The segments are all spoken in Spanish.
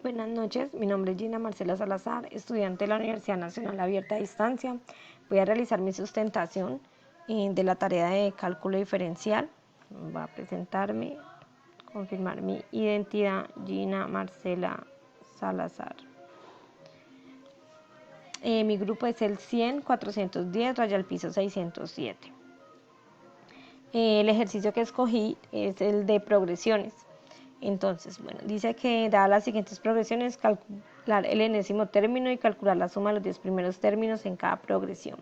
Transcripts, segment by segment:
Buenas noches, mi nombre es Gina Marcela Salazar, estudiante de la Universidad Nacional Abierta a Distancia. Voy a realizar mi sustentación de la tarea de cálculo diferencial. Voy a presentarme, confirmar mi identidad, Gina Marcela Salazar. Mi grupo es el 100-410, raya al piso 607. El ejercicio que escogí es el de progresiones. Entonces, bueno, dice que dadas las siguientes progresiones, calcular el enésimo término y calcular la suma de los 10 primeros términos en cada progresión.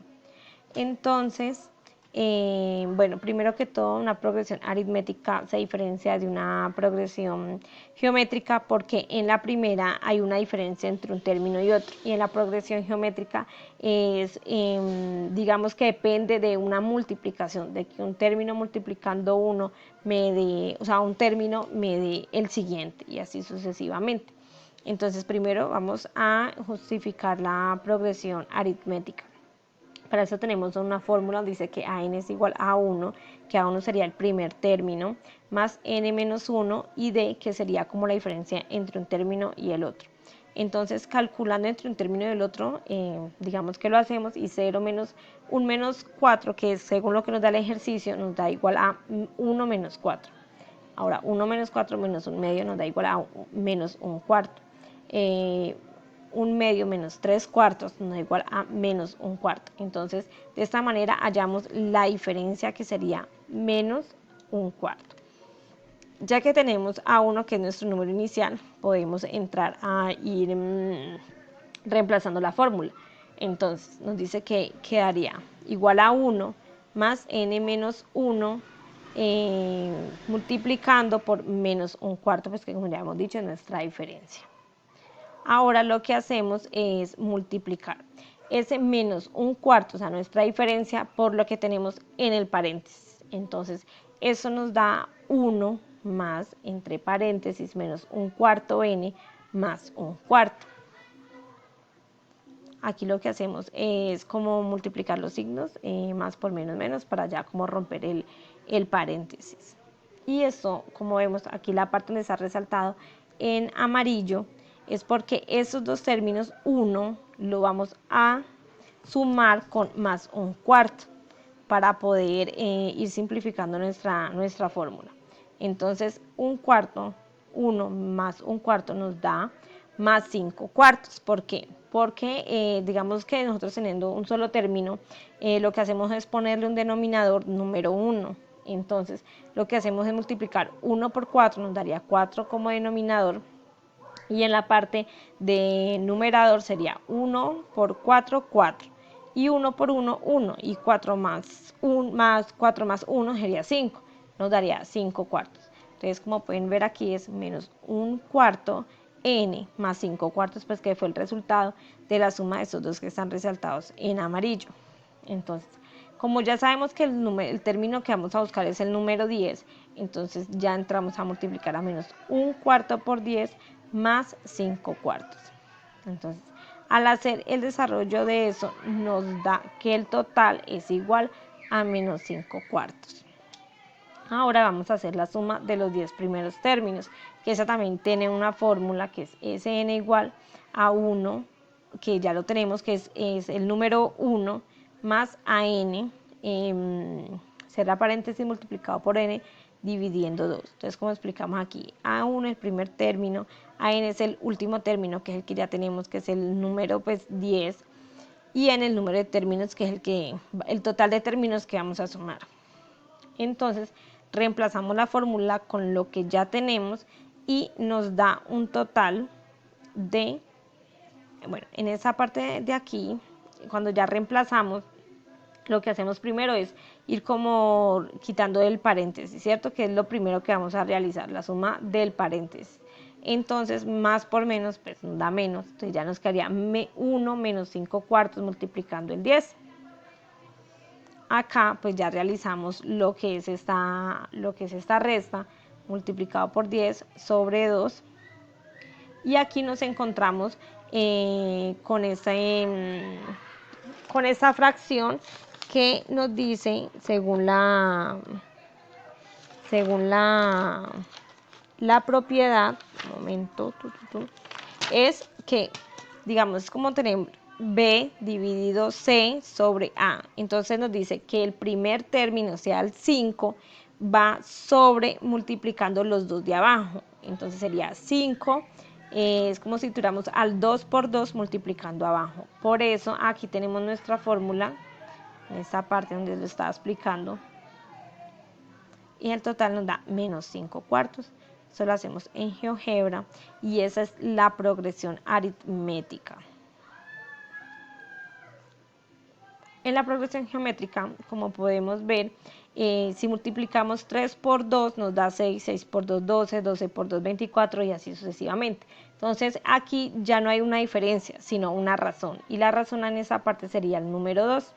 Entonces, bueno, primero que todo, una progresión aritmética se diferencia de una progresión geométrica porque en la primera hay una diferencia entre un término y otro, y en la progresión geométrica es, digamos que depende de una multiplicación, de que un término multiplicando uno me dé, o sea, un término me dé el siguiente, y así sucesivamente. Entonces, primero vamos a justificar la progresión aritmética. Para eso tenemos una fórmula donde dice que AN es igual a 1, que A1 sería el primer término, más N menos 1 y D, que sería como la diferencia entre un término y el otro. Entonces, calculando entre un término y el otro, digamos que lo hacemos y 0 menos 1 menos 4, que es según lo que nos da el ejercicio, nos da igual a 1 menos 4. Ahora, 1 menos 4 menos 1 medio nos da igual a menos 1 cuarto. 1 medio menos 3 cuartos nos da igual a menos 1 cuarto. Entonces, de esta manera hallamos la diferencia, que sería menos 1 cuarto. Ya que tenemos A1, que es nuestro número inicial, podemos entrar a ir reemplazando la fórmula. Entonces, nos dice que quedaría igual a 1 más n menos 1 multiplicando por menos 1 cuarto, pues que como ya hemos dicho es nuestra diferencia. Ahora lo que hacemos es multiplicar ese menos 1 cuarto, o sea, nuestra diferencia, por lo que tenemos en el paréntesis. Entonces, eso nos da 1 más, entre paréntesis, menos 1 cuarto n más 1 cuarto. Aquí lo que hacemos es como multiplicar los signos, más por menos, para ya como romper el paréntesis. Y esto, como vemos aquí, la parte donde está resaltado en amarillo, es porque esos dos términos, uno lo vamos a sumar con más 1 cuarto para poder ir simplificando nuestra fórmula. Entonces, 1 cuarto, 1 más 1 cuarto nos da más 5 cuartos. ¿Por qué? Porque digamos que nosotros teniendo un solo término, lo que hacemos es ponerle un denominador número 1. Entonces, lo que hacemos es multiplicar 1 por 4, nos daría 4 como denominador. Y en la parte de numerador sería 1 por 4, 4. Y 1 por 1, 1. Y 4 más 1, más 4 más 1 sería 5. Nos daría 5 cuartos. Entonces, como pueden ver aquí, es menos 1 cuarto n más 5 cuartos, pues que fue el resultado de la suma de estos dos que están resaltados en amarillo. Entonces, como ya sabemos que el término que vamos a buscar es el número 10, entonces ya entramos a multiplicar a menos 1 cuarto por 10 más 5 cuartos. Entonces, al hacer el desarrollo de eso, nos da que el total es igual a menos 5 cuartos. Ahora vamos a hacer la suma de los 10 primeros términos, que esa también tiene una fórmula que es Sn igual a 1, que ya lo tenemos, que es el número 1 más AN, cerrar paréntesis multiplicado por n, dividiendo 2. Entonces, como explicamos aquí, A1 es el primer término, AN es el último término, que es el que ya tenemos, que es el número 10, y en el número de términos, que es el total de términos que vamos a sumar. Entonces, reemplazamos la fórmula con lo que ya tenemos y nos da un total de, bueno, en esa parte de aquí, cuando ya reemplazamos, lo que hacemos primero es ir como quitando el paréntesis, ¿cierto? Que es lo primero que vamos a realizar, la suma del paréntesis. Entonces, más por menos, pues nos da menos. Entonces ya nos quedaría 1 menos 5 cuartos multiplicando el 10. Acá pues ya realizamos lo que es esta resta multiplicado por 10 sobre 2. Y aquí nos encontramos con esta fracción que nos dice, según la propiedad, un momento, es que, digamos, es como tener B dividido C sobre A. Entonces nos dice que el primer término, o sea, el 5, va sobre multiplicando los dos de abajo. Entonces sería 5, es como si tuviéramos al 2 por 2 multiplicando abajo. Por eso aquí tenemos nuestra fórmula, en esta parte donde lo estaba explicando. Y el total nos da menos 5 cuartos. Eso lo hacemos en GeoGebra y esa es la progresión aritmética. En la progresión geométrica, como podemos ver, si multiplicamos 3 por 2 nos da 6, 6 por 2, 12, 12 por 2, 24 y así sucesivamente. Entonces aquí ya no hay una diferencia, sino una razón. Y la razón en esa parte sería el número 2.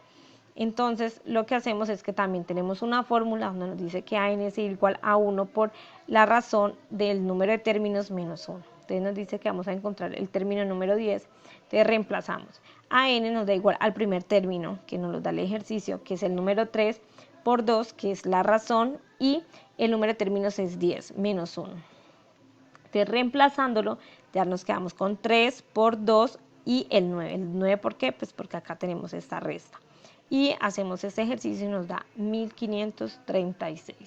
Entonces lo que hacemos es que también tenemos una fórmula donde nos dice que AN es igual a 1 por la razón del número de términos menos 1. Entonces nos dice que vamos a encontrar el término número 10. Entonces reemplazamos. AN nos da igual al primer término que nos lo da el ejercicio, que es el número 3, por 2, que es la razón, y el número de términos es 10, menos 1. Entonces reemplazándolo, ya nos quedamos con 3 por 2 y el 9. ¿El 9 por qué? Pues porque acá tenemos esta resta. Y hacemos este ejercicio y nos da 1536.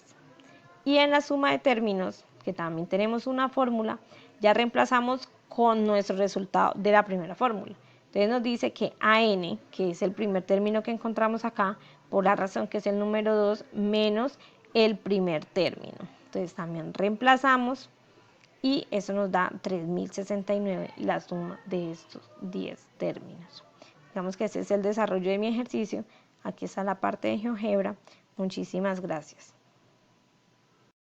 Y en la suma de términos, que también tenemos una fórmula, ya reemplazamos con nuestro resultado de la primera fórmula. Entonces nos dice que AN, que es el primer término que encontramos acá, por la razón que es el número 2, menos el primer término. Entonces también reemplazamos y eso nos da 3069, la suma de estos 10 términos. Digamos que ese es el desarrollo de mi ejercicio. Aquí está la parte de GeoGebra. Muchísimas gracias.